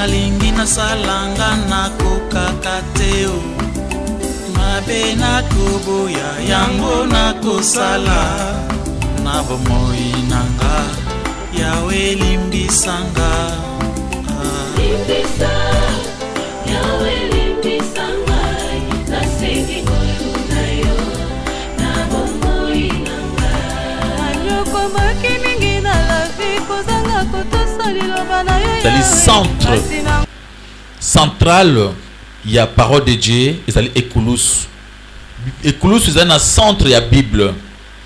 nalingi nasalanga nakokaka te o mabe nakoboya yango nakosala na bomoi nanga yawe limbisanga limbisa yawe limbisanga nasengi koluna yo na bomoi nanga anyoko maki mingi na la vie kozanga kotosa liloba na yo c'est le centre central. Il y a parole de Dieu, et c'est Écoulous. Écoulous, c'est un centre de la Bible.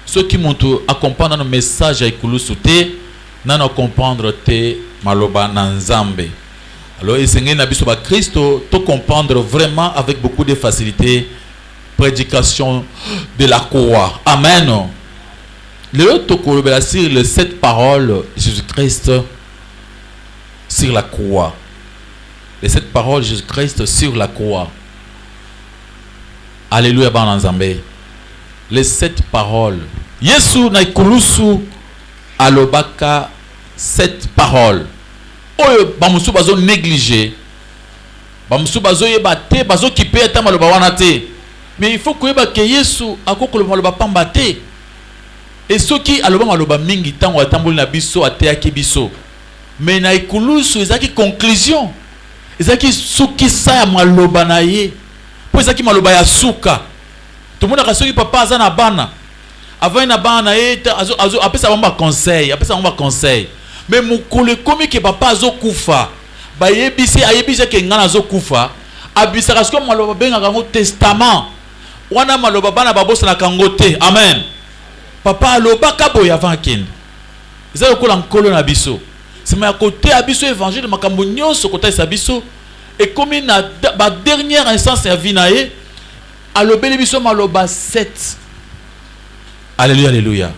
Ceux qui m'ont accompagné dans nos messages à Écoulous, c'est n'en comprendre te maloba nanzambe. Alors, et Seigneur Nabisoba Christo, te comprendre vraiment avec beaucoup de facilité. Prédication de la croix. Amen. Le Tokolobela sur les 7 paroles de Jésus-Christ sur la croix. Les 7 paroles de Jésus-Christ sur la croix. Alléluia, Bananzambe. Les 7 paroles. Yesu na ikulusu alobaka 7 paroles. Oyo bamusu bazo négliger. Bamusu bazo yeba te, bazo kipe ata maloba wana te. Mais il faut que que Yesu akoko maloba pamba te. Et ceux qui aloba maloba mingi tango atamboli na biso ateaki biso. Mais na ikulusu ezaki conclusion. Ezaki suki sa ya maloba na ye. Po ezaki maloba ya suka. Tumona kasoki papa aza na bana. Avant na bana ye azo apesa bamba conseil. Mais mukule komi ke papa azo kufa. Ba yebisi ayebisi ke ngana azo kufa. Abisa kasko maloba benga kango testament. Wana maloba bana babosa na kango te. Amen. Papa aloba kaboya avant kende. Ezali kola nkolo na biso. C'est ma côté abisso évangile makambo nyonso côté sabiso et comme na ba dernière instance ya vinae alobeli biso maloba 7. Alléluia, alléluia.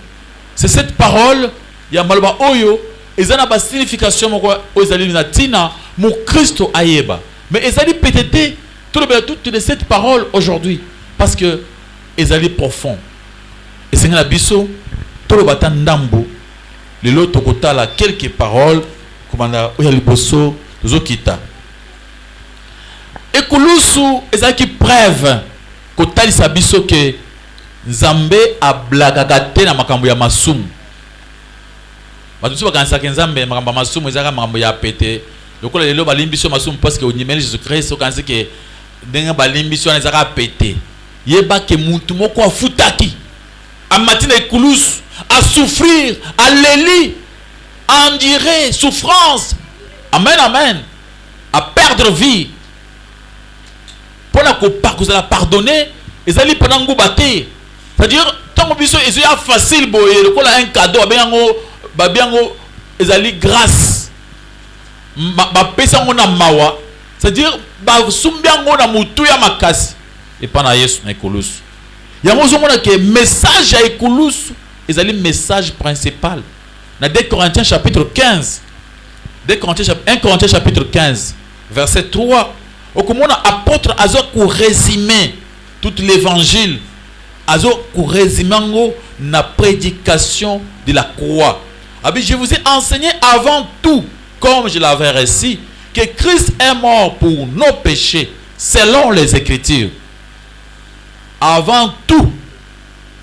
C'est cette parole ya maloba oyo ezana ba signification moko ozali na tina mu Christo ayeba. Mais ezali peut-être toutes les 7 paroles aujourd'hui parce que ezali profond. Et c'est na biso tolo batandambo. Les autres côtés là quelques paroles comme on a liboso zokita. Ekulusu ezaki preuve kotali sabiso que Nzambe a blagagate na makambo ya masumu. Batusi bakanisa ke Nzambe makambo masumu ezaka makambo ya pété. Lokola lelo balimbiso masumu parce que onyemeli Jésus-Christ okanisi ke ndenga balimbiso ezaka pété. Yeba ke mutu moko afutaki. Amatina ekulusu à souffrir, à l'éli, à endurer souffrance. Amen, amen. À perdre vie. Pour la pardonner, ils allaient pendant que c'est-à-dire, tant que ils ont facile, un cadeau, ils allaient grâce. C'est-à-dire, et pendant Yesu na Écoulous. Il y a un message à Écoulous. Et c'est le message principal. Dans 2 Corinthiens chapitre 15. 1 Corinthiens chapitre 15. Verset 3. Au comment apôtre azo pour résumer tout l'évangile. Azo pour résumer la prédication de la croix. Je vous ai enseigné avant tout, comme je l'avais récit, que Christ est mort pour nos péchés, selon les Écritures. Avant tout,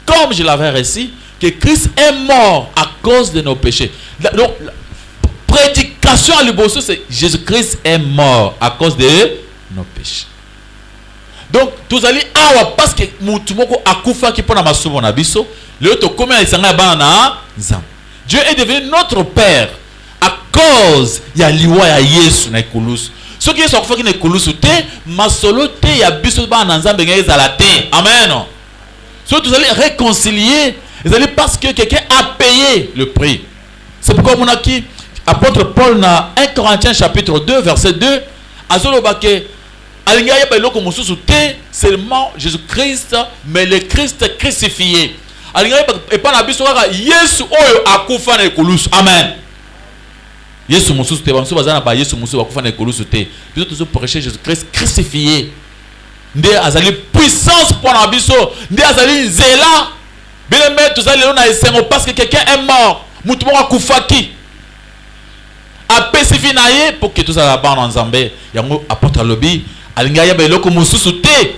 comme je l'avais récit, que Christ est mort à cause de nos péchés. Donc, la prédication à l'Ibosso, c'est Jésus-Christ est mort à cause de nos péchés. Donc, tous allez parce que Moutumoko akufa qui pona masumo na biso, le to comment il s'engage bana nzam. Dieu est devenu notre Père à cause ya liwa ya Yesu na Écoulous. Ce qui est sorti qui na Écoulous te masolo te ya biso bana nzambe ngezala te. Amen. So tous allez réconcilier. Parce que quelqu'un a payé le prix. C'est pourquoi mon aki, apôtre Paul dans 1 Corinthiens chapitre 2 verset 2, seulement Jésus-Christ, mais le Christ crucifié. Et pas la Bible, Yesu oyo akufa na Écoulous. Amen. Yesu mususu te banso bazana ba Yesu mususu akufa na Écoulous te. Nous toujours prêcher Jésus-Christ crucifié. Nde azali puissance pour la biso, nde azali zela. Bien aimé, tout ça, parce que quelqu'un est mort. Moutoumora Koufaki. Après apesi vi na ye pour que tozala bana nzambe yango apôtre alobi alingi ayeba eloko mosusu te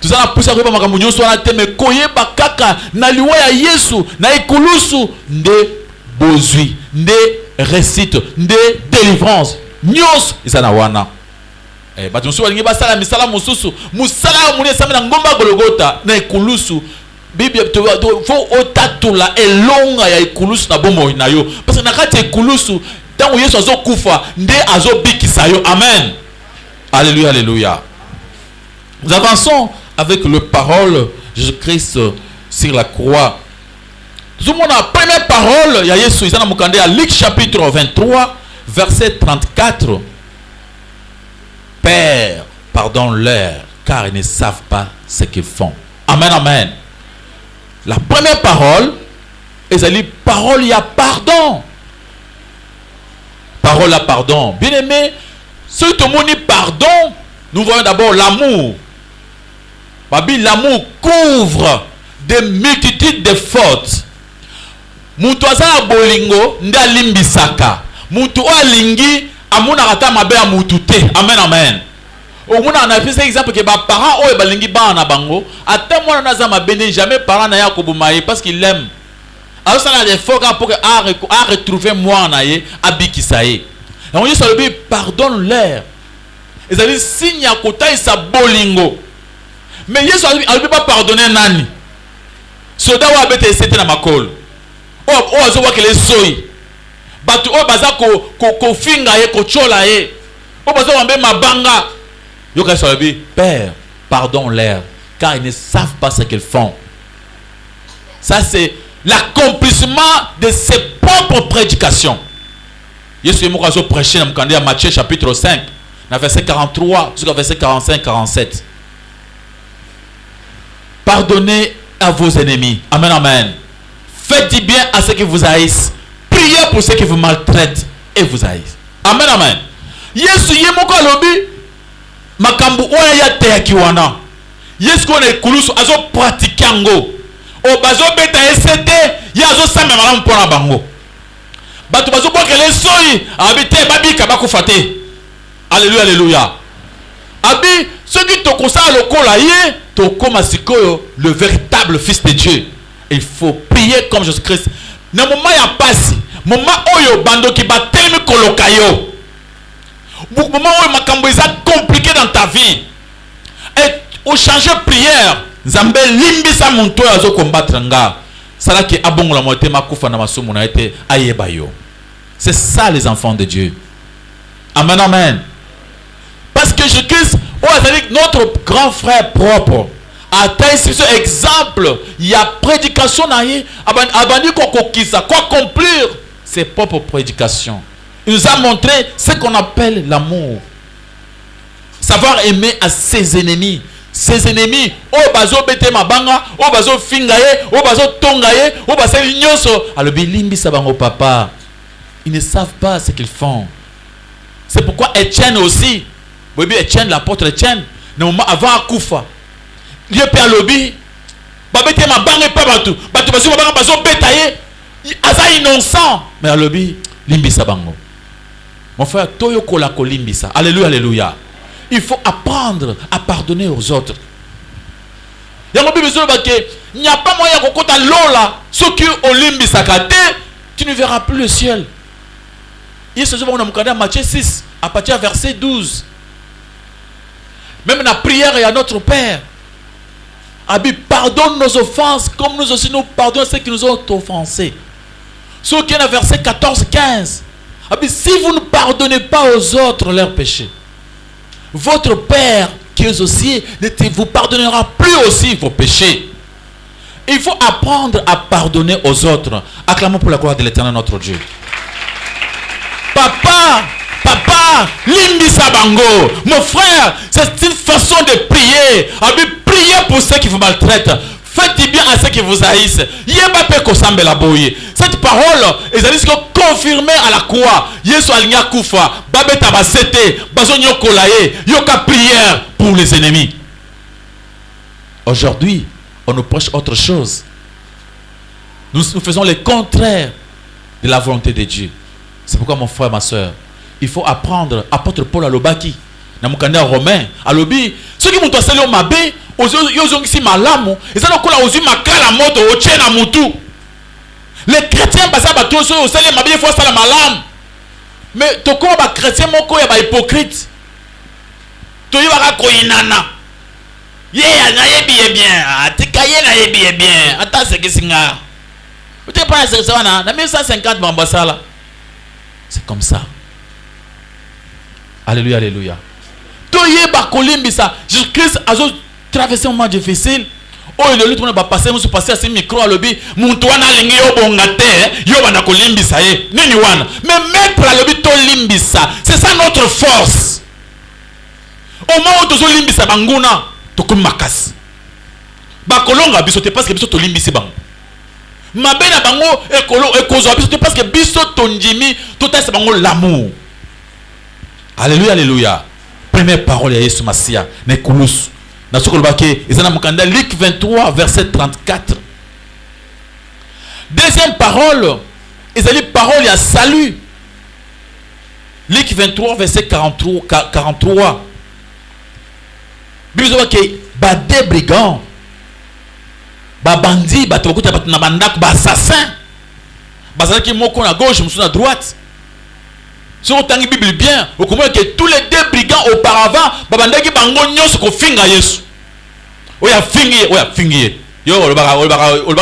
tozala pusa koyeba makambo nyonso wana te me koyeba kaka na liwa ya Yesu na ekulusu nde bozwi nde récite nde délivrance nyonso eza na wana bato mosusu balingi basala misala mosusu mosala ya moni esami na ngomba Golgota na ekulusu Bible faut otatula elonga ya ekulusu na bomoi na yo parce que na kati ekulusu tango Yesu azokufa nde azobikisa yo. Amen. Alléluia, alléluia. Nous avançons avec le parole Jésus-Christ sur la croix. Tout le monde a la première parole il y a Yesu izana mukande à Luc chapitre 23 verset 34. Père, pardonne-leur car ils ne savent pas ce qu'ils font. Amen, amen. La première parole, ils ont dit parole, il y a pardon. Parole à pardon. Bien aimé, ce que tout le monde dit pardon, nous voyons d'abord l'amour. L'amour couvre des multitudes de fautes. Mutu azala bolingo nda limbisaka. Mutu alingi amuna kata mabe ya mutu te. Amen, amen. Omuna na pesa exemple que ba parents oyo balingi ba na bango ata mwana naza mabende jamais parent na ya kobumaye parce qu'il aime. Alors ça a des efforts pour que a retrouver moi na ye abikisa ye. Et on dit ça le pardonne-leur. Et ça dit signe ya kota isa bolingo. Mais Yesu a pas pardonner nani. Soda wa bete c'était na makolo. O azo wa kele soyi. Batu o baza ko finga ye ko chola ye. O baza wambe mabanga. Yoka sur le Père, pardonne-leur, car ils ne savent pas ce qu'ils font. Ça, c'est l'accomplissement de ses propres prédications. Jésus est prêché dans Matthieu chapitre 5, verset 43 jusqu'à verset 45-47. Pardonnez à vos ennemis. Amen, amen. Faites du bien à ceux qui vous haïssent. Priez pour ceux qui vous maltraitent et vous haïssent. Amen, amen. Jésus est mon lobi. Makambu oya ya te akiwana Yesu ko na kulusu azo pratikango o bazo beta esete ya azo samba malamu mpona bango bato bazo bokele soyi abite babika bakufate. Alléluia, alléluia. Abi ceux qui to kosa lokola ye to koma sikoyo le véritable fils de Dieu. Il faut prier comme Jésus-Christ. Na moment ya pasi moment oyo bando ki batelemi koloka yo. Moment où makambo est compliqué dans ta vie et au changer prière nzambe limbisa monto azo combattre nga sala ki abongola mote makufa na masumu na ete ayeba yo. C'est ça les enfants de Dieu. Amen, amen. Parce que Jésus-Christ notre grand frère propre a été ce exemple. Il y a prédication na ye abandi kokokisa quoi accomplir ses propres prédications. Il nous a montré ce qu'on appelle l'amour. Savoir aimer à ses ennemis. Ses ennemis, oh bazo bete mabanga, oh bazo fingaye, oh bazo tongaye, oh bazo nyonso. Alors bilimbi sabango papa. Ils ne savent pas ce qu'ils font. C'est pourquoi Étienne aussi, oui Étienne, l'apôtre Étienne, avant Akoufa, Dieu père lobi, babete mabanga pas batou, batou bazo mabanga bazo betaye, aza innocent, mais à lobi limbi sabango. Mon frère, toyo kola kolimbisa. Alléluia, alléluia. Il faut apprendre à pardonner aux autres. Il n'y a pas moyen de faire lola. Ce qui olimbisa kate, tu ne verras plus le ciel. Il se trouve dans Matthieu 6, à partir du verset 12. Même dans la prière, il y a notre Père. Abi, pardonne nos offenses comme nous aussi nous pardonnons ceux qui nous ont offensés. Ce qui est dans verset 14-15. Si vous ne pardonnez pas aux autres leurs péchés, votre Père qui est aussi ne vous pardonnera plus aussi vos péchés. Il faut apprendre à pardonner aux autres. Acclamons pour la gloire de l'Éternel notre Dieu. Papa, limbisa bango. Mon frère, c'est une façon de prier. Priez pour ceux qui vous maltraitent. Faites du bien à ceux qui vous haïssent. Cette parole est confirmée à la croix. Yesu alinya kufa, babeta basete, bazonyo kolaye, yoka prière pour les ennemis. Aujourd'hui, on nous prêche autre chose. Nous faisons le contraire de la volonté de Dieu. C'est pourquoi mon frère, ma soeur, il faut apprendre. Apôtre Paul alobaki na mukanda romain alobi ceux qui m'ont asali o mabe ozongi si malamu ezala kola ozu makala moto otie na mutu. Les chrétiens basa ba to so osali mabe il faut sala malamu. Mais to ko ba chrétien moko ya ba hypocrite. To yeba ko inana. Ye na yebi bien, atikaye na yebi bien. Ata se kisinga. Vous n'avez pas ça, na 1150 bambasala. C'est comme ça. Alléluia, alléluia. Toye ba kolimbisa. Jésus-Christ a traversé un moment difficile. Oh, il est là, passer, nous passer à ce micro à l'obé. Montouana lingi yo bongate, yo bana kolimbisa ye. Nini wana. Mais mettre à l'obé to limbisa, c'est ça notre force. Au moment où tu limbisa banguna, to comme makas. Ba kolonga biso te parce que biso to limbisi bang. Mabena bango ekolo ekozo biso te parce que biso tonjimi to teste bango l'amour. Alléluia, alléluia. Première parole de Yesu Masia, Nekulus. Luc 23, verset 34. Deuxième parole, ils ont dit parole à salut. Luc 23, verset 43. Bible dit que des brigands, des bandits, des assassins, qui sont à gauche, à droite. Si on tangi Bible bien, vous comprenez que tous les deux brigands auparavant, babandaki bango nyos ko finga Yesu. Oya fingi. Yo olbaka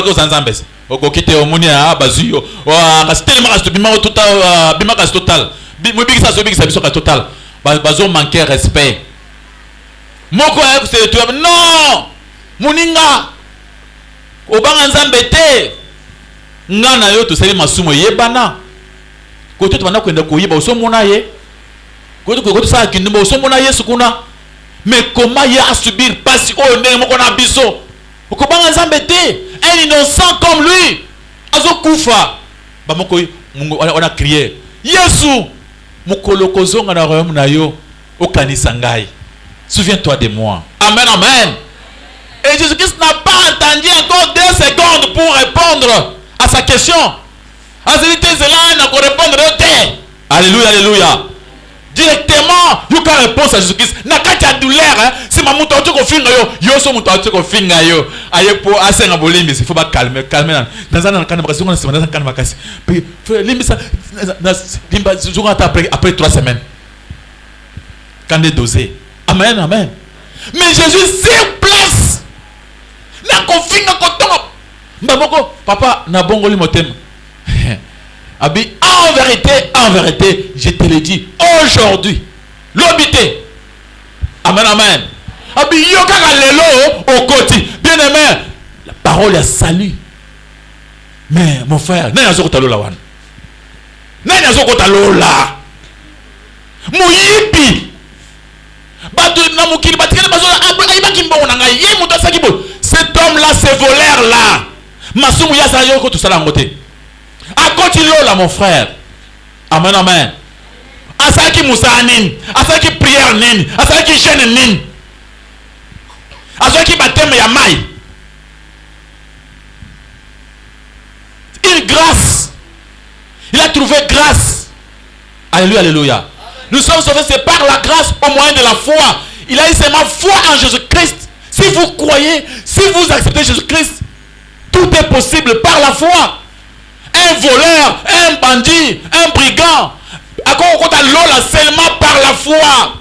osanzambe. Okokite omoni a bazuyo. Wa kasitele maka stopima total bima kas total. Mobiki sa biso ka total. Bazo manquer respect. Moko ya c'est tout non. Muninga. Obanga nzambe te. Ngana yo to seli masumo yebana. Kote tu vana kwenda kuiba usomona ye. Kote ça qui nous usomona Yesu kuna. Mais comment il a subir parce oh ndenge moko na biso. Okobanga nzambe te. Un innocent comme lui. Azo kufa. Ba moko on a crié. Yesu mukolo kozonga na royaume na yo okanisa ngai. Souviens-toi de moi. Amen, amen. Et Jésus-Christ n'a pas attendu encore 2 secondes pour répondre à sa question. Alléluia, alléluia. Directement, il y a une réponse à Jésus-Christ. Il y a une douleur. Si ma mouton tu confines yo so mouton tu confines yo. Aye pour assez na bolimbi, il faut pas calmer. Dans un can de on se dans un can makasi. Puis limbi ça limba après 3 semaines. Quand des dosé. Amen, amen. Mais Jésus sur place. Na confine koton. Mbamoko papa na bongoli motem. Abi, en vérité, je te le dis, aujourd'hui, l'obité. Amen, amen. Abi, yokaka lelo au côté. Bien aimé, la parole est salut. Mais mon frère, n'a yazo kotalo la wan. N'a yazo kotalo la. Muyipi. Batu na mukili batikele bazola aiba kimbo nanga ye muto sakibo. Cet homme là, ce voleur là. Masumu ya sa yoko tout ça la ngote. A continuer là mon frère. Amen, amen. A ça qui moussa nin, a ça qui prière nin, a ça qui jeûne nin, a ça qui baptême ya maille. Une grâce. Il a trouvé grâce. Alléluia, alléluia. Nous sommes sauvés, c'est par la grâce au moyen de la foi. Il a eu seulement foi en Jésus-Christ. Si vous croyez, si vous acceptez Jésus-Christ, tout est possible par la foi. Un voleur, un bandit, un brigand, seulement par la foi.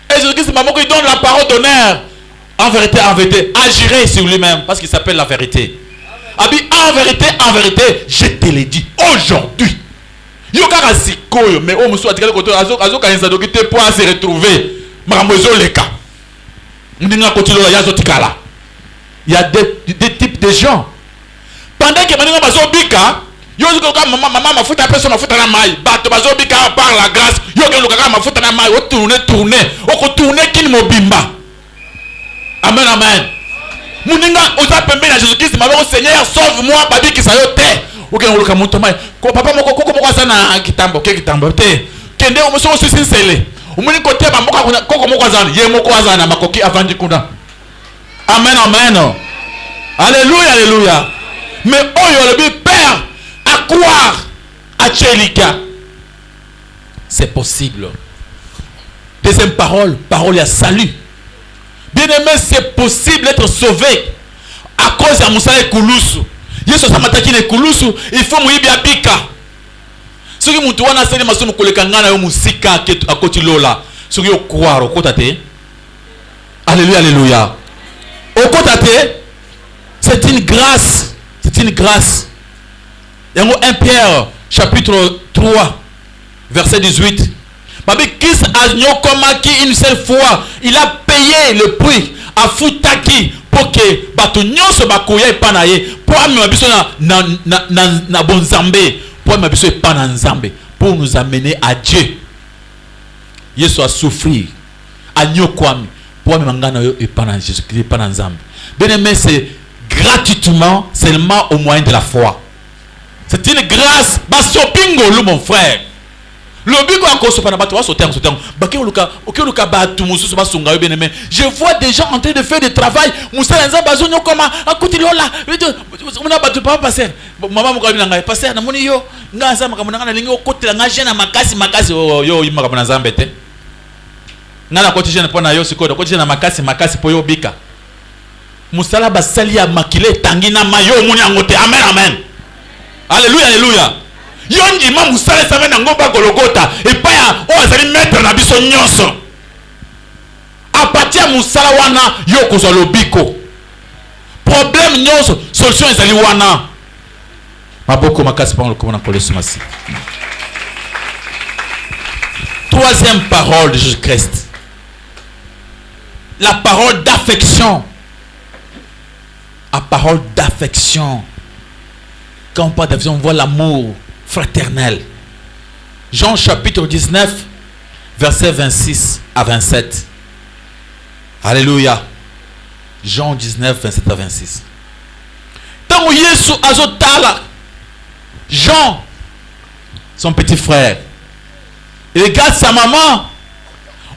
Et Jésus-Christ il donne la parole d'honneur. En vérité, agirez sur lui-même parce qu'il s'appelle la vérité. En vérité, je te l'ai dit aujourd'hui. Mais pour se retrouver. Il y a des types de gens. Pendant que maintenant bazobika, yo zuka maman mafuta personne mafuta na mai, bato bazobika par la grâce, yo ke lukaka mafuta na mai, o tourner kin mobimba. Amen, amen. Muninga oza pembe na Jésus-Christ, ma Seigneur sauve-moi babiki sa yo te. O ke luka muto mai. Ko papa moko moko sana kitambo te. Kende o moso sisi sele. O muni kote ba moko moko azana, ye moko azana makoki avandi kuna. Amen, amen. Alléluia, alléluia. Mais oh, le Père, à croire à Tchelika. c'est possible. Deuxième parole, parole à salut. Bien-aimé, c'est possible d'être sauvé à cause de Moussa et Kouloussou. Yesu samataki ne Kouloussou, il faut mouibi abika. Ce qui moutou wana sali masomo kolekanga na yo musika a koti lola. Ce qui croire au côté. Alléluia, alléluia. Au côté, c'est une grâce. C'est une grâce. Il y a 1 Pierre, chapitre 3, verset 18. Babi Christ a nyokomaki une seule fois. Il a payé le prix à Futaki pour que bato nyonso bakoya epanaye pour amener biso na bonzambe pour amener biso epana nzambe pour nous amener à Dieu. Yesu a souffert a nyokwami pour amener ngana yo epana Jésus-Christ epana nzambe. Bien-aimé, c'est gratuitement seulement au moyen de la foi. C'est une grâce. Basopingolo mon frère. Je vois des gens en train de faire du travail. Alléluia, alléluia. Yondi ma musale save na ngomba gologota et pa ya o azali mettre na biso nyonso a partir musala wana yo kozwa lobiko problème nyonso solution ezali wana maboko makasi pa ngolo na koleso masi. Troisième parole de Jésus-Christ, la parole d'affection. La parole d'affection. Quand on parle d'affection, on voit l'amour fraternel. Jean chapitre 19, versets 26 à 27. Alléluia. Jean 19, 27 à 26. Tant que Yesu azotala, Jean, son petit frère, il regarde sa maman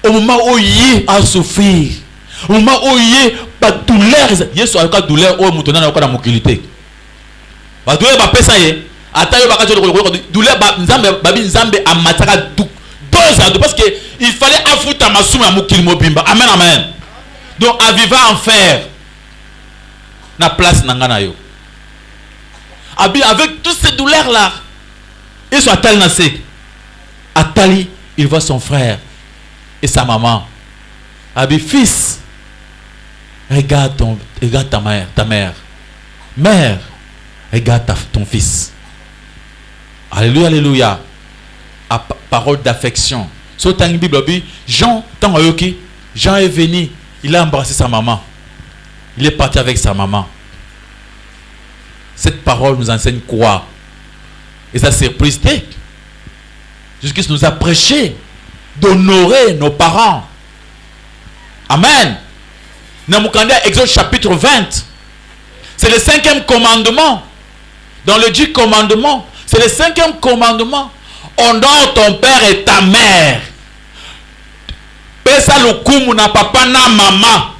au moment où il a souffert, au moment où il a douleur. Yesu a eu douleur au moment où il a mobilité. La douleur va passer ça y est. Attends, douleur babi nzambe amataka deux parce que il fallait affouter ma souma mukil mobimba. Amen, amen. Donc à vivre en fer na place nangana yo. Avec toutes ces douleurs là, ils sont attali nasé. Attali, il voit son frère et sa maman. Abi fils, regarde ta mère. Mère, regarde ton fils. Alléluia, alléluia. Parole d'affection. Sur la Bible, Jean est venu, il a embrassé sa maman. Il est parti avec sa maman. Cette parole nous enseigne quoi? Et ça c'est surprisé. Jésus-Christ nous a prêché d'honorer nos parents. Amen. Namukandia, Exode chapitre 20. C'est le 5e commandement. Dans le 10 commandements, c'est le 5e commandement. Honore ton père et ta mère. Pesa lukumu na papa na maman.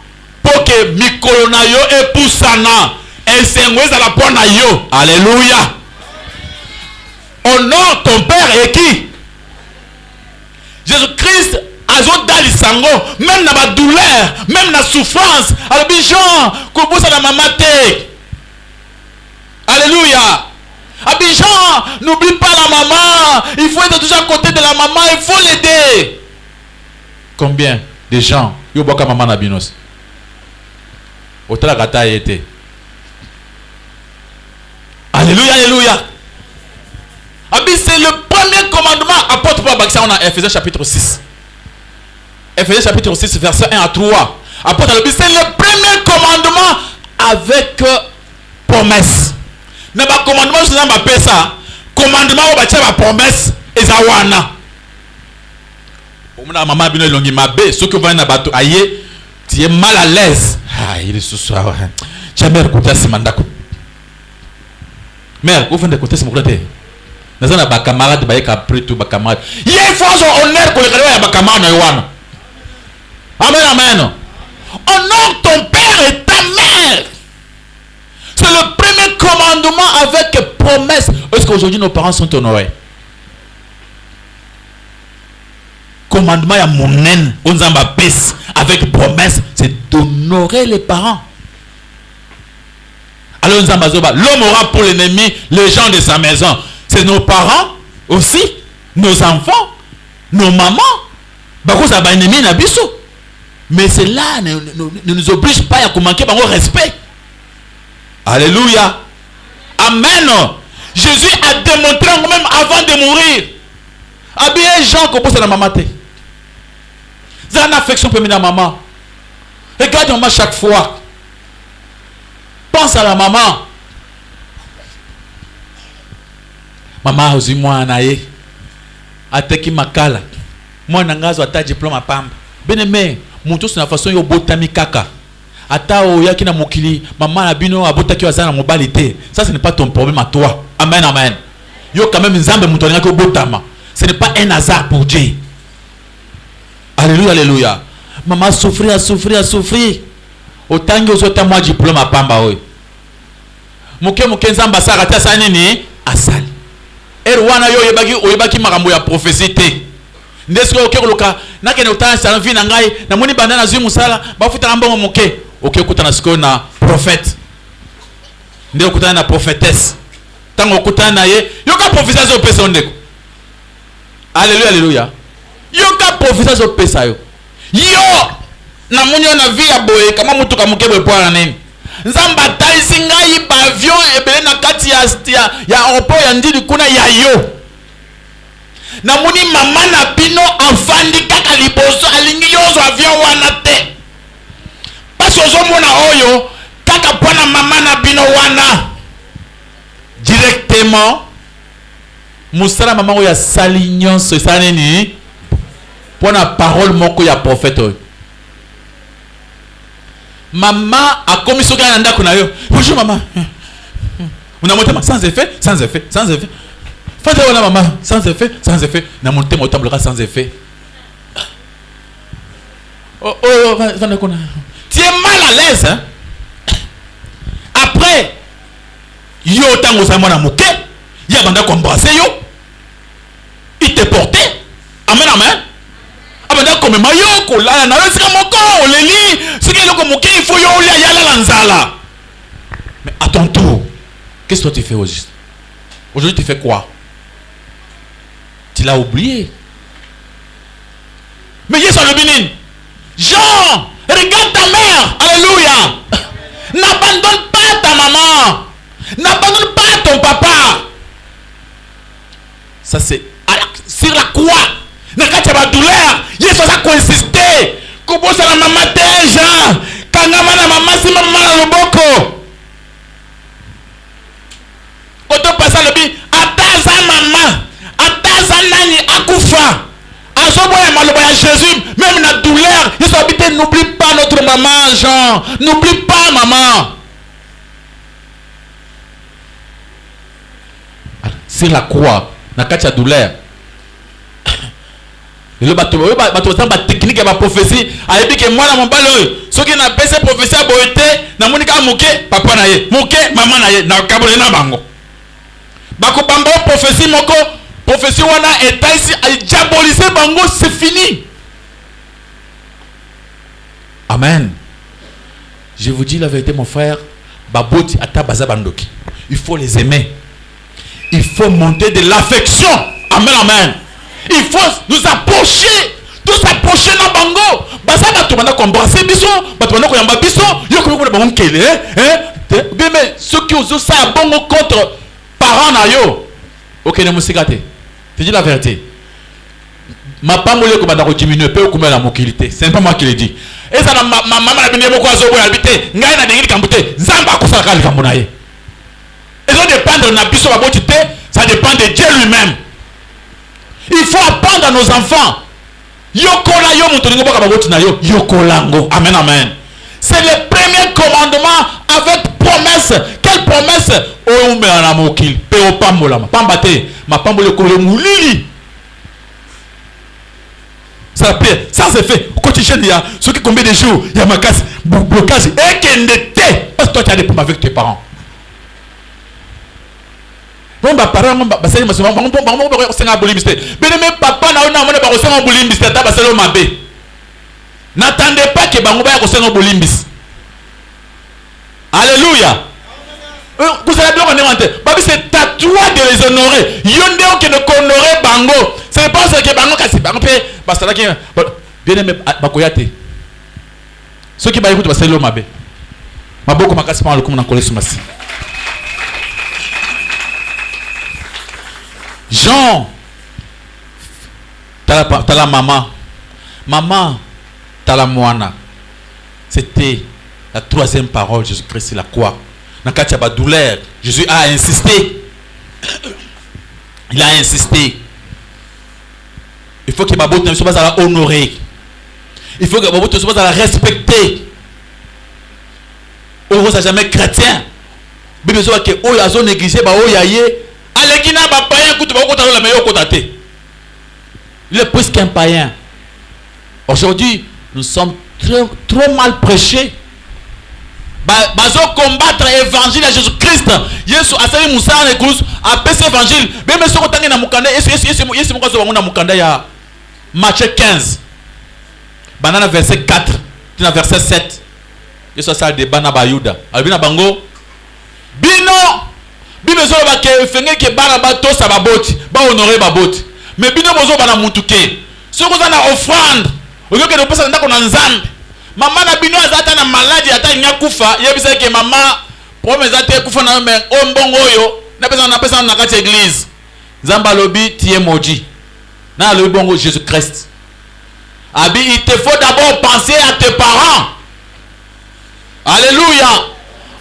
Pour que mikolo na yo epusana. Esengweza la pona yo. Alléluia. Honore ton père et qui? Jésus-Christ azo dali sango. Même na ba douleur, même na souffrance. Alors Jean, kobosa na maman te. Alléluia. Abidjan, n'oublie pas la maman. Il faut être toujours à côté de la maman. Il faut l'aider. Combien de gens yo boka maman na binos? Otala kata été. Alléluia, alléluia. Abi, c'est le premier commandement. Apôtre Paul Baksa, on a Ephésiens chapitre 6. Ephésiens chapitre 6, verset 1 à 3. Apôtre Abi, c'est le premier commandement avec promesse. Mais le commandement, je ne sais pas ça. Commandement, on va faire la promesse. Et ça, wana. Maman, bien longi mabé. Ce que vous voyez dans bateau, aïe, tu es mal à l'aise. Ah, il est ce soir. Jamais écouté ce mandat. Mère, vous faites écouter ce mandat. Nous avons des camarades, des après tout, des camarades. Il faut honneur pour les camarades. Amen, amen. Honore ton père et ta mère. C'est le premier commandement avec promesse. Est-ce qu'aujourd'hui nos parents sont honorés? commandement ya monen onzamba pes avec promesse, c'est d'honorer les parents. Alors nzamba zoba, l'homme aura pour l'ennemi les gens de sa maison. C'est nos parents aussi, nos enfants, nos mamans. Bako ça ba ennemi na biso. Mais cela ne nous oblige pas à manquer par respect. Alléluia. Amen. Jésus a démontré même avant de mourir. Habillez Jean comme ça la maman. C'est une affection pour la maman. Regarde maman chaque fois. Pense à la maman. Maman aussi moi naye. Ateki makala. Moi nangazo ata diplôme à pamba. Bien-aimé, mon tour c'est la façon yo botami kaka. Ata o yaki na mokili, maman na bino abotaki wazana mobalité. Ça ce n'est pas ton problème à toi. Amen, amen. Yo quand même nzambe mutonga ko botama. Ce n'est pas un hasard pour Dieu. Alléluia, alléluia. Maman souffrir, souffrir, souffrir. Autant que autant moi diplôme à pamba oi. Moke nzamba sara ta sanini asali. Erwana yo yebaki makambo ya prophétie te. Ndesko okekoloka nakene otana sana vi na ngai na moni bandana zwi musala bafuta mbongo moke okekutana siko na prophète. Nde okutana na prophétesse. Tango okutana na ye yoka prophétie zo pesa ndeko. Alléluia, alléluia. Yoka prophétie zo pesa yo. Yo na moni na vi ya boye kama mutu kamuke boye po na nini. Nzamba talisi ngai ba avion ebele na kati ya aéroport ya ndili kuna ya yo. Na moni mama na bino afandi kaka liboso alingi yozo avion wana te. Parce ozo mona oyo kaka pona mama na bino wana. Directement musala mama oyo ya sali nyonso esala nini pona parole moko ya prophète oyo. Maman a commis ce qu'il ndako na yo. Bonjour maman. On a monté sans effet, sans effet, sans effet. Faites la maman sans effet, sans effet. Na monté mon tablera sans effet. Oh oh, tu es mal à l'aise hein. Après yo tango sa mona moké, ya banda ko embrasser yo. Il te portait. Amen amen. Abanda comme mayo ko la na sika moko oleli sika loko moké il faut yo ya yala lanzala. Mais à ton tour, qu'est-ce que tu fais aujourd'hui? Aujourd'hui tu fais quoi? Tu l'as oublié. Mais Yesu le bénin. Jean, regarde ta mère. Alléluia. N'abandonne pas ta maman. N'abandonne pas ton papa. Ça c'est sur la croix. Nakati ya douleur. Yesu a consisté. Kobosa la maman te Jean. Kangama na maman si maman na loboko. Koto pasa lobi ataza maman. Ataza nani akufa. Azoboya maloba ya Jésus même na douleur. Yesu habite n'oublie pas notre maman Jean. N'oublie pas maman. Sur la croix, na kati ya douleur. Le bateau ba technique ya ba prophétie, ayebi ke mwana mobali oyo, soki na pese prophétie ya boyete, na monika moke papa na ye, moke maman na ye, na kabole na bango. Bako bamba prophétie moko, prophétie wana eta ici a diabolisé bango, c'est fini. Amen. Je vous dis la vérité mon frère, baboti ata baza bandoki. Il faut les aimer. Il faut monter de l'affection. Amen, amen. Il faut nous approcher. Tous approcher dans bango. Basa bato bana ko embrasser biso, bato bana ko yamba biso, yo ko ko bango kele, hein? Bien mais ceux qui osent ça bango contre parents na yo. OK, ne musikate. Tu dis la vérité. Ma pas molé ko bana ko diminuer pe ko la mokilité. C'est pas moi qui le dis. Et ça ma maman na bine boko azo boya habiter. Ngai na dengi kambute. Nzamba ko sala kali kambo na ye. Et ça dépend de la biso babotité, ça dépend de Dieu lui-même. Il faut apprendre à nos enfants. Yokola yo mutoningo baka baboti na yo. Yokolango. Amen, amen. C'est le premier commandement avec promesse. Quelle promesse? O me na mokil. Pe o pambola. Pambate. Ma pambole ko le mulili. Ça paie. Ça c'est fait. Au quotidien, il y a ceux qui combien de jours, il y a ma casse, blocage. Et qu'elle n'était. Parce que toi tu as des problèmes avec tes parents. Bon ba parents ba sali masoma ba ko senga bolimbiste. Bien même papa na ona mona ba ko senga bolimbiste ta ba salo mabe. N'attendez pas que bango ba ko senga bolimbiste. Alléluia. Vous allez bien connaître. Babi c'est à toi de les honorer. Yonde on que ne honorer bango. C'est pas ce que bango kasi bango pe ba sala ki bien aimé ba koyate. Ceux qui ba écoute ba salo mabe. Maboko makasi pa le comme na kole sumasi. Jean, t'as la maman. Maman, t'as la moana. C'était la troisième parole. Jésus-Christ, c'est la quoi? Dans le cas de douleur, Jésus a insisté. Il a insisté. Il faut que ma botte ne soit pas à la honorer. Il faut que ma botte ne soit pas à la respecter. Heureux à jamais chrétien. Bible soit que oh yazo négligé ba oh yaye. Alekina ba païen kutu ba kota la meilleur kotate. Il est presque un païen. Aujourd'hui, nous sommes trop mal prêchés. Bazo combattre l'évangile à Jésus-Christ. Yesu asali Musa na cruz a pèse évangile. Même si on tanga na mukanda, Yesu moko zo na mukanda ya Matthieu 15. Banana verset 4, na verset 7. Yesu asali de bana ba Yuda. Albina bango bino bino zo ba ke fenge ke bana ba to sa baboti, ba honorer baboti. Mais bino bozo bana mutuke. Ce qu'on a na offrande, au lieu que de passer ndako na nzambe. Maman na bino azata na maladie ata nyakufa yebisa ke mama promesse ate kufa na me ombongo oyo na pesa na kati église nzamba lobi tie moji na lobi bongo Jésus Christ abi il te faut d'abord penser à tes parents. Alléluia.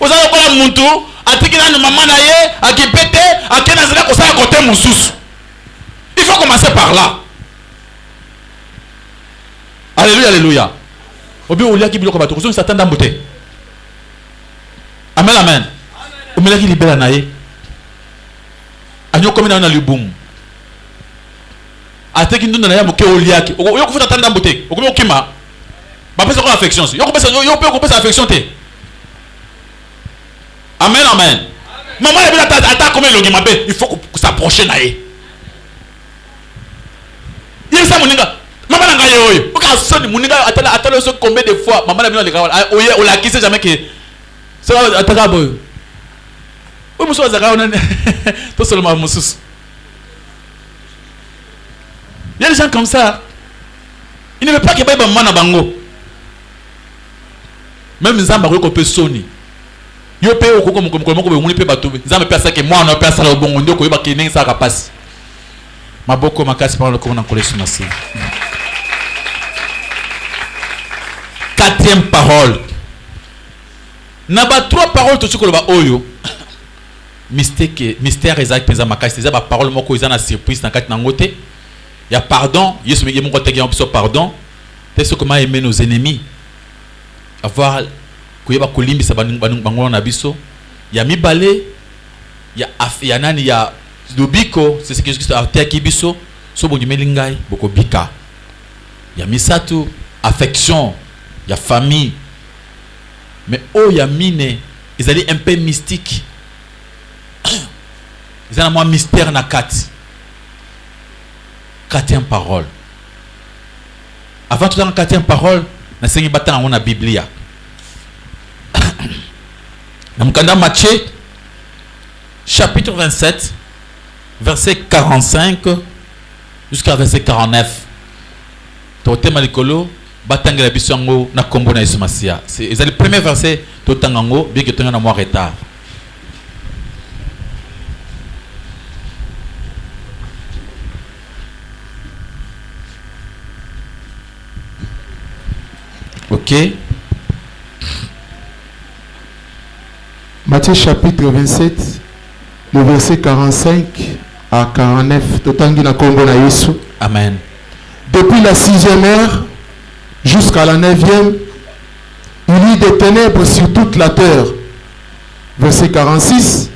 Oza ko muntu atikina na mama na ye akipete akena zela ko sa côté mususu. Il faut commencer par là. Alléluia, alléluia. Obi olia ki biloko bato ko Satan ndambote. Amen amen. Omela ki libela na ye. Anyo komina na libum. Ateki ndunda na ya moke olia ki. Yo ko futa Satan ndambote. Okomi okima. Ba pesa ko affection. Yo ko pesa affection te. Amen amen. Maman ya bila ata comme longi mabe, il faut s'approcher na ye. Il sa moninga. Maman na ngaye oyo. Oka soni moninga atala so combien de fois maman na bino le kawala. Oye o la kisse jamais que ça ataka boy. O muso azaka on to seulement musus. Il y a des gens comme ça. Il ne veut pas que ba maman na bango. Même nzamba ko pe soni. Yo pe okoko moko be muni pe bato. Nzamba pe asake moi na pe asala bongo ndeko yeba ke ningi saka passe. Maboko makasi par le comme na kolesu nasi. Quatrième parole. Naba trois paroles to chukolo ba oyo. Mystère exact pesa makasi za ba parole moko izana surprise na kati na ngote. Ya pardon, Yesu me yemo kote gen pardon. C'est ce comment aimer nos ennemis. Avoir kuyeba kolimbisa bango na biso. Ya mibale ya nani ya Dobiko, c'est ce que Jésus a fait à Kibiso, so bonjumelingai boko bika. Ya misatu affection, ya famille. Mais oh ya mine, ils allaient un peu mystique. Ils ont moins mystère na kati. Quatrième parole. Avant tout dans quatrième parole, na sengi batana on a Biblia. Na mukanda Matthieu chapitre 27 verset 45 jusqu'à verset 49. Totema likolo batangela biso yango na kombo na Yesu Masia. C'est le premier verset totangango bien que tongana moi retard. OK. Matthieu chapitre 27 le verset 45 à 49, totangi na kombo na Yesu. Amen. Depuis la 6e heure jusqu'à la 9e, il y eut des ténèbres sur toute la terre. Verset 46.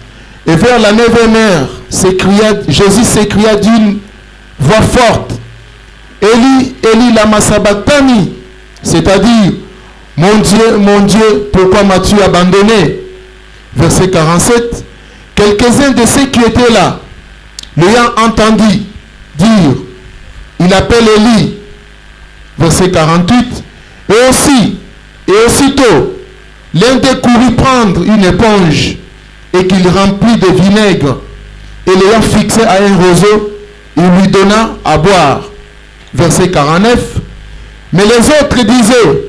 Et vers la 9e heure, Jésus s'écria d'une voix forte: Élie, Élie, lama sabachthani, c'est-à-dire, mon Dieu, pourquoi m'as-tu abandonné? Verset 47. Quelques-uns de ceux qui étaient là, l'ayant entendu dire, il appelle Élie, verset 48, et aussitôt, l'un des courut prendre une éponge et qu'il remplit de vinaigre et l'ayant fixé à un roseau, il lui donna à boire. Verset 49. Mais les autres disaient,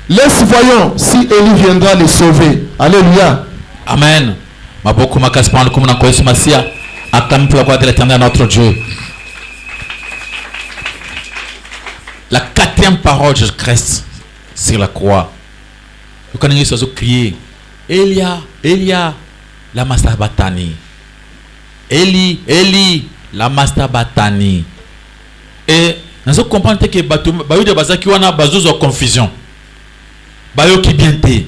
laisse voyons si Élie viendra les sauver. Alléluia. Amen. Maboko makasi pano kumuna kwa Yesu Masia. Acclame pour la gloire de l'Éternel notre Dieu. La quatrième parole de Christ sur la croix. Vous connaissez ce oiseau crier. Elia, Elia, lama sabachthani. Eli, Eli, lama sabachthani. Et nous comprenons que Bayoudi Bazaki wana bazozo confusion. Bayoki bienté.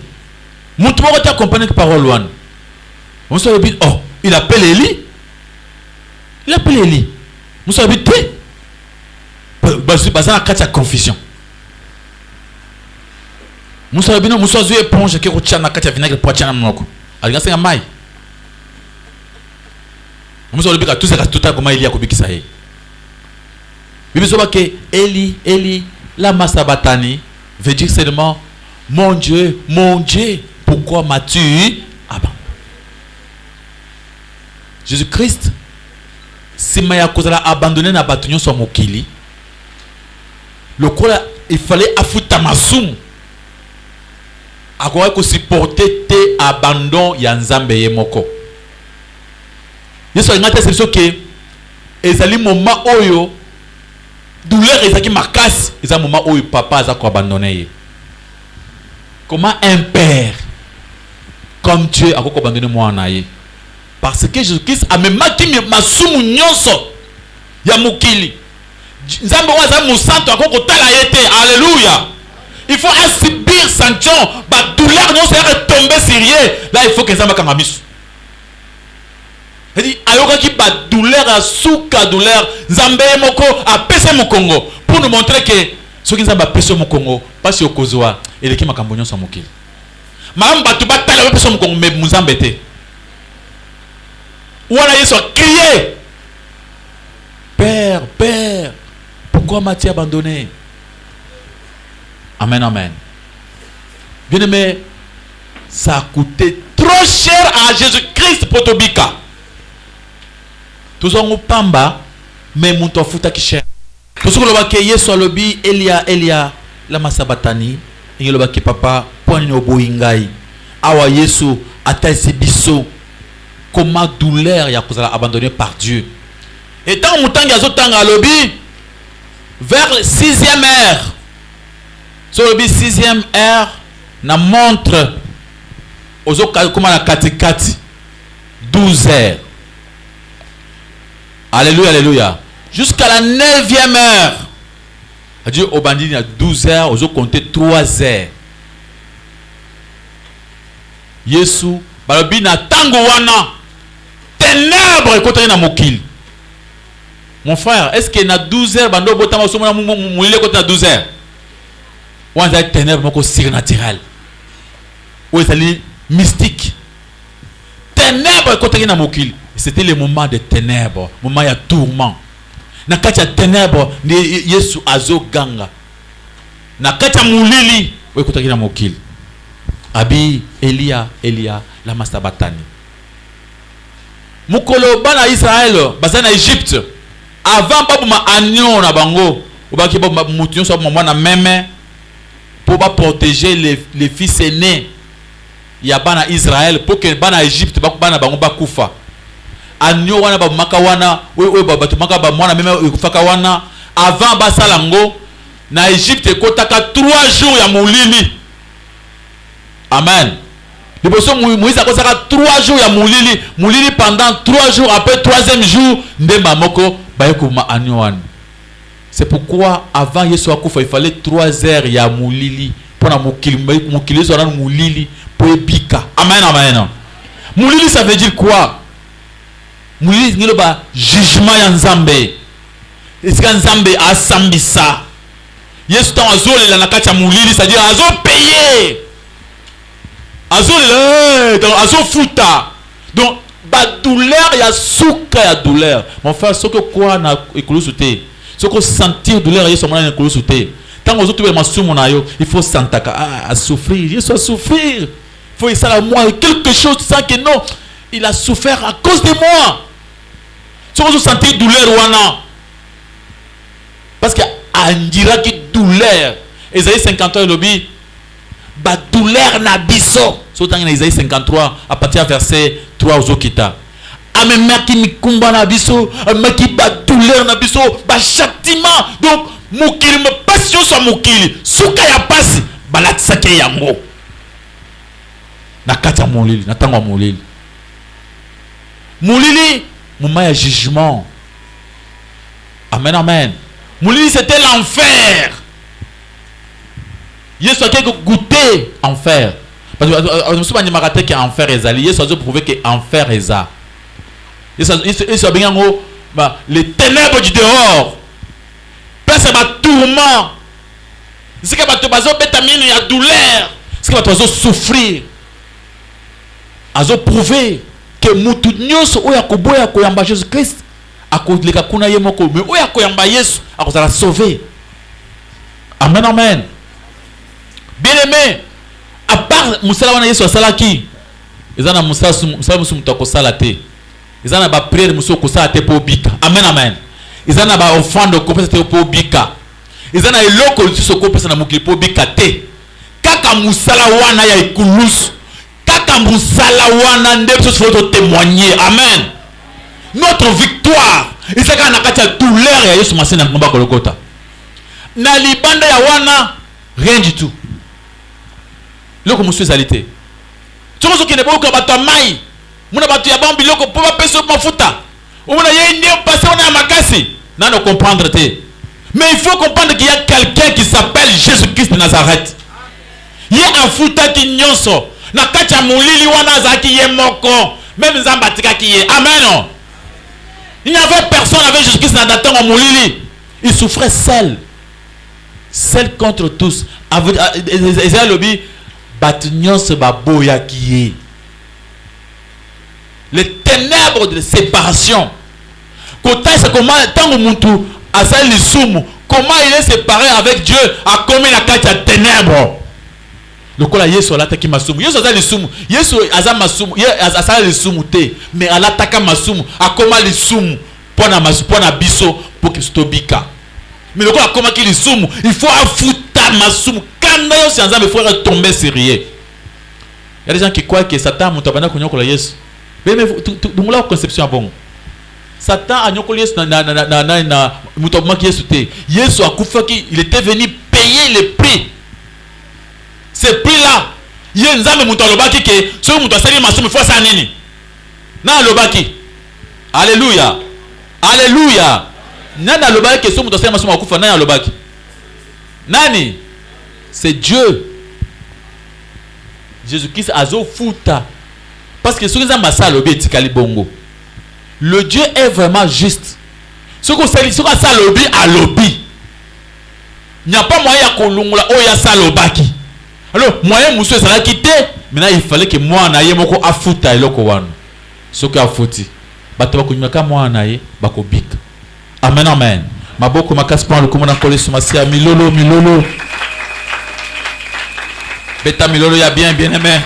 Moutou moko ta comprendre que parole wana. On se dit oh, il appelle Eli. Il appelle Eli. On se dit té. Bazana katia confusion. Musa bino musa zuye éponge ke ko tchana katia vinaigre pour tchana mnoko. Aliga senga mai. Musa lobika tout ça tout à comment il y a kobikisa he. Bibi soba ke Eli lama sabachthani veut dire seulement mon Dieu, pourquoi m'as-tu abandonné? Jésus-Christ si maya kozala abandonné na batunyo so mokili. Le quoi il fallait afuta masum. Akoya ko supporter te abandon ya nzambe ye moko. Yesu ngata c'est que ezali moment oyo douleur ezaki makasi, ezali moment oyo papa azako abandonner ye. Comment un père comme Dieu a abandonné moi na ye? Parce que Jésus-Christ a même maki masumu nyonso ya mokili. Nzambe waza musanto akoko tala yete. Alléluia. Il faut subir sanction, ba douleur non c'est retomber sérieux. Là il faut que Nzambe kanga misu. C'est-à-dire ayoka ki ba douleur a souka douleur Nzambe moko a pese mu Congo pour nous montrer que ce qui Nzambe a pese mu Congo pas si okozwa eleki makambo nyonso mokili. Maam batu ba tala pese mu Congo mais Nzambe te. Wana Yesu a crié. Père, Père, pourquoi m'as-tu abandonné? Amen, amen. Bien aimé, ça a coûté trop cher à Jésus-Christ pour Tobika. Tous on pamba, mais mon tofu qui cher. Pour ce que l'on a Yesu alobi Elia lama sabachthani, et l'on a papa point no boingai. Awa Yesu ata biso. Comment douleur ya kozala abandonné par Dieu. Et tant moutangi azotanga alobi vers le 6e heure. Sur le 6e heure na montre ozoka comme na katikati 12 heures. Alléluia, alléluia. Jusqu'à la 9e heure. Adieu au bandit à 12 heures, ozo compter 3 heures. Yesu balobi na tango wana ténèbres écoutez na mokili. Mon frère, est-ce que na 12 heures bando botama somona moulile côté na 12 heures? Ou un ténèbres moko surnaturel. Ou c'est mystique. Ténèbres écoutez na mokili. C'était le moment de ténèbres, moment ya tourment. Na katia ténèbres ni Yesu azo ganga. Na katia moulili écoutez na mokili. Abi Elia lama sabachthani. Mukolo bana Israël bazana Égypte avant babuma agneau na bango obaki ba mutunyo so mwana meme pour ba protéger les fils aînés ya bana Israël pour que bana Égypte ba bana bango ba kufa agneau wana ba maka wana we ba batumaka ba mwana meme kufaka wana avant ba salango na Égypte kotaka 3 jours ya mulili. Amen. Liboso Moïse a consacré 3 jours ya mulili pendant 3 jours après 3e jour ndemba moko bayekuma anyoan. C'est pourquoi avant Yesu akufa il fallait 3 heures ya mulili pour na mukili so na mulili pour ebika. Amen, amen. Mulili ça veut dire quoi? Mulili ngelo ba jugement ya Nzambe. Est-ce que Nzambe asambisa? Yesu tan azole la nakati mulili c'est-à-dire azo payer. Azo futa. Donc ba douleur ya souka ya douleur. Mon frère, ce que quoi na écouter, ce que sentir douleur Yesu mona écouter. Tant que vous masumu na yo, il faut sentaka à souffrir, Yesu a souffrir. Il faut essayer à moi quelque chose sans que non, il a souffert à cause de moi. Ce que vous sentez douleur wana. Parce que andira qui douleur. Ésaïe 53 lobby ba douleur na biso. Surtout dans Ésaïe 53 à partir du verset 3 aux okita. Amemaki mikumba na biso, amaki ba douleur na biso, ba châtiment. Donc mokili me passion sur mokili. Suka ya pasi balatsake yango. Na kata molili, na tango molili. Molili, moment ya jugement. Amen, amen. Molili c'était l'enfer. Yesu a goûté enfer. Parce que je me souviens que enfer est allé. Yesu a prouvé que enfer est là. Yesu a bien les ténèbres du dehors. Place à tourment. C'est que tu vas il y a douleur. C'est que tu vas souffrir. Azo prouvé que mutu nyonso oya koboya koyamba Jésus Christ akoleka kuna ye moko mais oya koyamba Yesu akozala sauver. Amen, amen. Bien aimé, à part musala wana Yesu asalaki ezana musala musu akosala te, ezana ba prière musu akosala te po bika. Amen, amen. Ezana ba offrande kopesa te po bika, ezana eloko lusu kopesa na mokili po bika te. Kaka musala wana ya ikulusu, kaka musala wana nde biso faut témoigner. Amen. Notre victoire ezaka na kati ya douleur ya Yesu masina ngomba kolokota na libanda ya wana rien du tout. Loko musu ezalité toko soki ne boka bato mai muna bato ya bambi loko po ba peso mafuta omona ye ndio passé on a makasi na no comprendre te. Mais il faut comprendre qu'il y a quelqu'un qui s'appelle Jésus-Christ de Nazareth. Ye afuta ki nyonso na kati ya molili wana zaki ye moko même nzamba tika ki ye. Amen. Il n'y avait personne avec Jésus-Christ dans le temps en molili. Il souffrait seul contre tous. Esaïe lobi batunyon se baboya qui est les ténèbres de séparation. Quand c'est comment tant muntu asali lisumu, comment il est séparé avec Dieu a commis la carte de ténèbres. Le kola Yesu alataki masumu. Yesu azali lisumu. Yesu azali masumu. Yesu azali lisumu te. Mais alataka masumu. Akoma lisumu. Pona masumu. Pona biso. Pour que stobika. Mais le kola akoma ki lisumu. Il faut afuta masumu. Quand Dieu s'en il faut tomber sérieux. Il y a des gens qui croient que Satan mutabana konyokola Yesu. Mais donc la conception bon. Satan a nyokola Yesu na mutabana ki Yesu te. Yesu akufa ki il était venu payer le prix. Ce prix-là, il y a un zame muto alobaki ke so muto asali masumu fo sa nini. Na alobaki. Alléluia. Alléluia. Nani alobaki ke so muto asali masumu akufa na alobaki. Nani? C'est Dieu. Jésus-Christ azo futa. Parce que ce que zamba sa lobi etikali bongo. Le Dieu est vraiment juste. Ce que ça lobi a lobi. Il n'y a pas moyen kolungula oya sa lobaki. Alors, moyen monsieur ça quitté. Maintenant il fallait que moi na ye moko afuta eloko wanu. Soki afuti. Bato bakunyaka moi na ye bakobika. Amen, amen. Maboko makasi pa le komona kole sumasia milolo. Beta milolo ya bien aimé.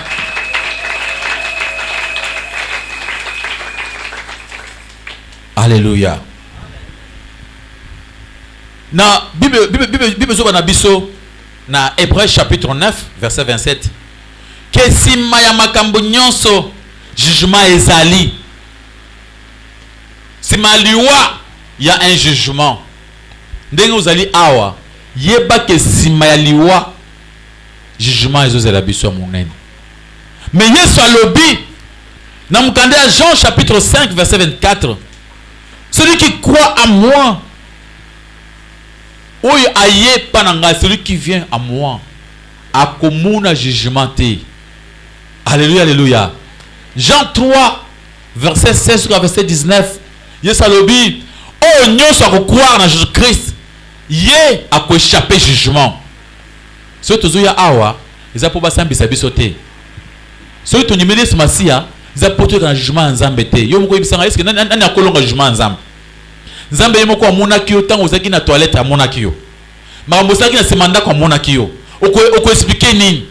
Alléluia. Na Bible zo na biso na Hébreux chapitre 9 verset 27. Que si maya makambo nyonso jugement ezali. Si maliwa il y a un jugement. Ndenge ozali awa yeba ke si maliwa jugement ezozela biso monene. Mais Yesu alobi na mukande à Jean chapitre 5 verset 24. Celui qui croit à moi, oyo aye pananga, celui qui vient à moi, a komuna jugement te. Alléluia, alléluia. Jean 3 verset 16 jusqu'à verset 19. Yesu alobi oyo nyonso akokroire na Jésus-Christ ye akoéchapper jugement. Soki tozoya awa eza po basambisa biso te. Soki tondimeli Yesu Masiya za poto ka jugement nzambe te yo moko yebisanga est-ce que nani akolonga jugement nzambe nzambe ye moko amonaki yo ntango ozalaki na toilette amonaki yo makambo osalaki na nsima ndako amonaki yo okoexplike nini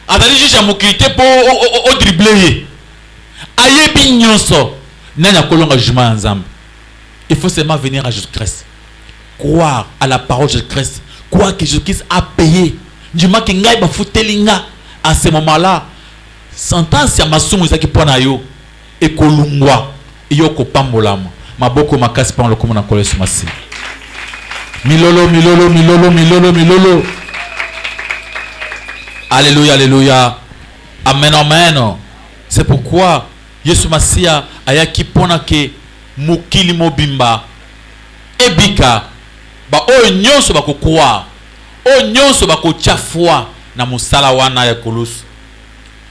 azali juge ya mokili te mpo odrible ye ayebi nyonso nani akolonga jugement ya nzambe. Il faut seulement venir à Jésus-Christ, croire à la parole de Jésus-Christ, croire que Jésus-Christ a payé du mal que ngai ba futelinga. À ce moment-là sentence ya masumu ezaki pona yo ekolungwa yo kopambolama maboko makasi pa lokomo na koleso masi milolo milolo milolo milolo milolo. Alléluia, alléluia, amen, amen. C'est pourquoi Yesu Masia ayaki pona ke mokili mobimba ebika ba oyo nyonso bakokwa oyo nyonso bakochafua na musala wana ya kulusu.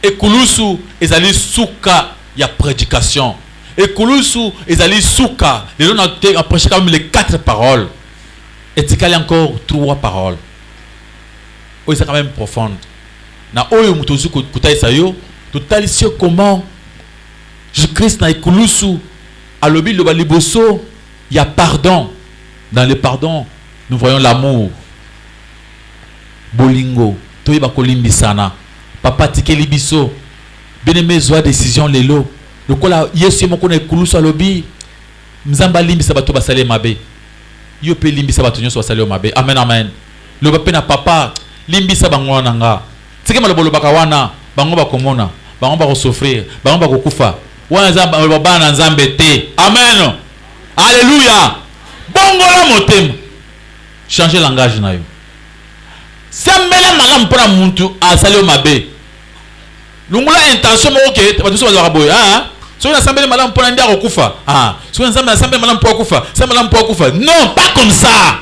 Ekulusu ezali suka ya prédication. Ekulusu ezali suka. Les gens ont prêché quand même les 4 paroles. Et il y a encore 3 paroles. Oh, c'est quand même profonde. Na oyo mutozu kutai sayo, total ici comment Jésus-Christ na ekulusu alobi lo baliboso, il y a pardon. Dans le pardon, nous voyons l'amour. Bolingo, toyeba kolimbisana. Papa tikeli biso. Bien-aimé zoa décision lelo. Lokola Yesu moko na ekulusu alobi, mzamba limbisa bato basale mabe. Yo pe limbisa bato nyonso basale mabe. Amen, amen. Lo bape na papa limbisa bango nanga. Tike malobolo bakawana, bango bakomona, bango bakosofrir, bango bakokufa. Wana zamba bana nzambe te. Amen. Alléluia. Bongo la motema. Changer langage na yo. Sambela malam pona muntu asale mabe. Lungula intention moko ke bato so bazaka boy. Ah. So na sambela malam pona ndia kokufa. Ah. So na sambela malam pona kokufa. Sambela malam pona kokufa. Non, pas comme ça.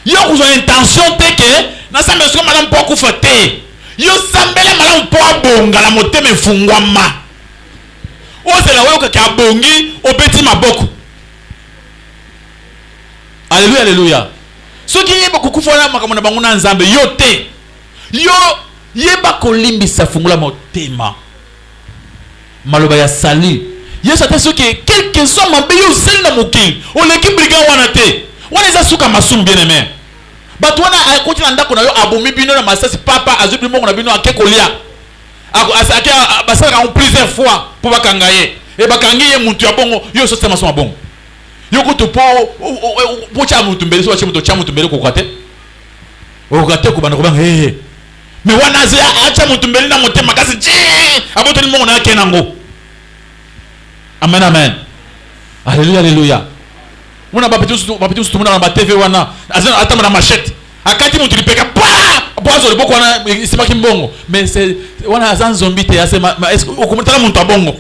Yo kuzo intention te ke na sambela so malam pona kokufa te. Yo sambela malam pona bonga la motema efungwama. Ozela wewe ka bongi obeti maboko. Alléluia, alléluia. Ce qui est beaucoup de fois, makamona banguna nzambe yo te. Yo yeba kolimbisa fungula motema. Maloba ya sali. Yesu ate soki quelque soit mabe yo sel na mokili. O l'équipe brigand wana te. Wana eza suka masum bien aimé. Bato wana akoti na ndako na yo abomi bino na masasi papa azubi mongo na bino akekolia. Asake basaka en plusieurs fois pour bakanga ye. E bakangi ye muntu ya bongo yo so sema so bongo. Yoko to po cha mutu mbele so cha mutu cha mutu mbele ko kwate o kwate ko bana ko bang he me wana ze acha mutu mbele na motema kasi ji aboto ni mongo na kenango. Amen, amen. Alléluia, alléluia. Muna bapitu tumuna na ba TV wana azana atama na machette akati mutu lipeka pa boazo le boko wana isima kimbongo mais c'est wana azan zombie te asema est-ce o komutala muntu abongo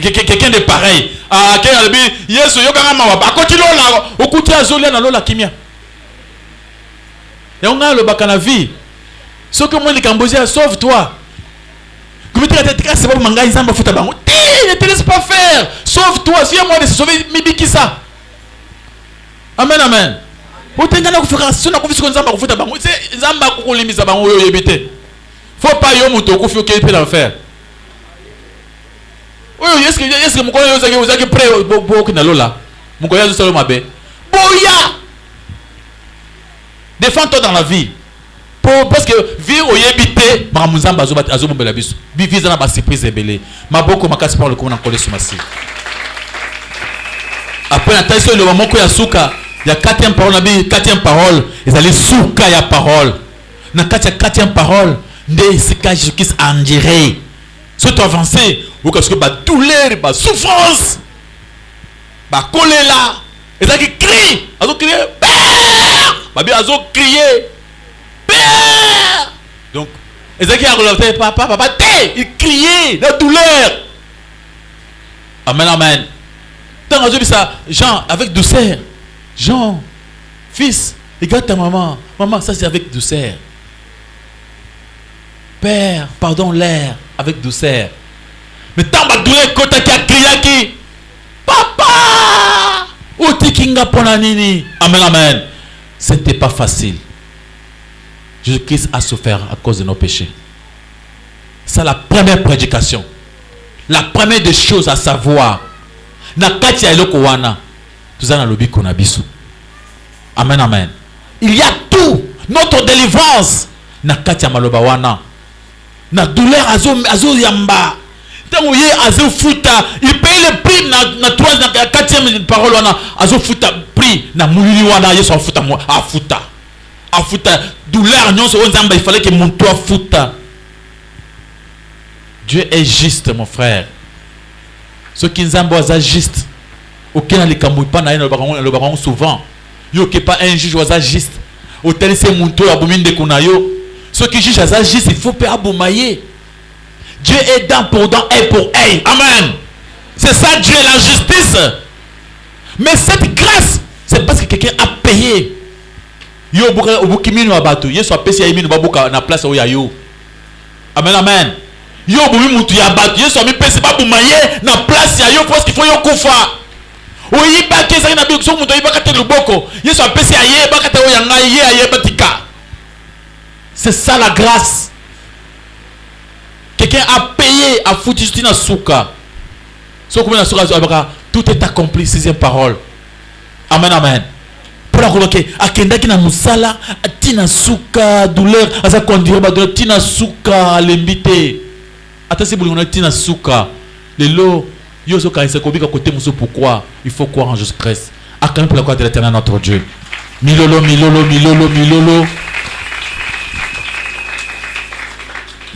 quelqu'un de pareil. Ah, quel albi Yesu yokanga mawa akoti lola okuti azolia na lola kimia. Ya nga lo bakana vie. Ce que moi likambozi sauve-toi. Kumitra tetika c'est pas manga nzamba futa bango. Ne te laisse pas faire. Sauve-toi, si moi de se sauver mibikisa. Amen, amen. Otenga na kufika sona kufisa nzamba kufuta bango. C'est nzamba kukulimisa bango yo yebite. Faut pas yo muto kufi ke pe l'enfer. Oui, est-ce que mon collègue vous avez prêt au Kinalola? Mon collègue vous avez mabe. Boya! Défends-toi dans la vie. Parce que vie au yébité, Maramuzamba Azobo Belabis, vivez dans la surprise et belé. Ma boko ma casse par le commun en collège sur ma scie. Après la taille sur le moment où il y a souka, il y a 4e parole, 4e parole, ils allaient souka, il y a parole. Dans 4e parole, des sika Jésus-Christ en dirait. Si tu avances, ou parce que la douleur, la souffrance, la colère, ils ont crié, ils ont crié, Père! Ils ont crié, Père! Donc, ils ont crié, papa, papa, ils criaient, la douleur. Amen, amen. Tant que ça, Jean, avec douceur, Jean, fils, regarde ta maman, maman, ça c'est avec douceur. Père, pardon l'air, avec douceur. Mais tant que douleur kota qui a crié qui, papa, ou tikinga ponanini, amen, amen. C'était pas facile. Jésus-Christ a souffert à cause de nos péchés. C'est la première prédication. La première des choses à savoir. Na kati ya eloko wana. Tuzana lobiko na biso. Amen, amen. Il y a tout. Notre délivrance. Na kati ya maloba wana. Na douleur azo yamba. Tango ye azo futa. Il paye le prix na 4e parole wana. Azo futa prix. Na mulili wana. Yesu afuta moi. Afuta. Afuta. Douleur nyonso onzamba. Il fallait que mon toit futa. Dieu est juste, mon frère. Ce qui nous est juste. Aucun ne peut pas le baron souvent. Yo qui pas un juge est juste. Au tel c'est mon tour abomine de kunayo. Ce qui juge est juste, il faut pas aboumailler. Dieu est dans pour dans et pour elle. Amen. C'est ça Dieu est la justice. Mais cette grâce, c'est parce que quelqu'un a payé. Yo bukimino abatu. Yesu apesi ya imino babuka na place où yayo. Amen, amen. Yo bumi mutu ya batu Yesu ami pesi babu maye na place ya yo parce qu'il faut yo kufa oyi ba keza na bi so mutu oyi ba kate luboko Yesu apesi ya ye ba kate o ya ngai ye aye batika. C'est ça la grâce. Quelqu'un a payé a foutu justina souka. So comme na souka tout est accompli. 6e parole. Amen, amen. Pour la coloquer akendaki na musala tina souka douleur asa conduire ba douleur tina souka lembité. Attention, si vous avez tina souka, les lots, yoso ka isekobika côté muso pourquoi il faut croire en Jésus-Christ. Acclamez pour la gloire de l'Éternel notre Dieu. Milolo, milolo, milolo, milolo.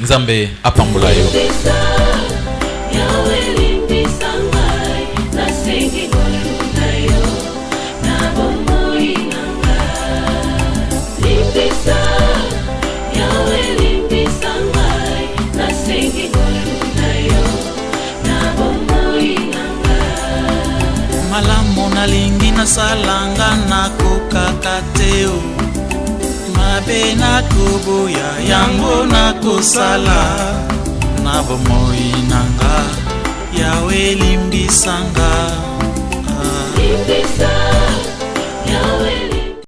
Nzambe apambola yo. Malamu nalingi nasalanga nakokaka te o mabe nakoboya yango nakosala na bomoi nanga Yawe limbisanga limbisa Yawe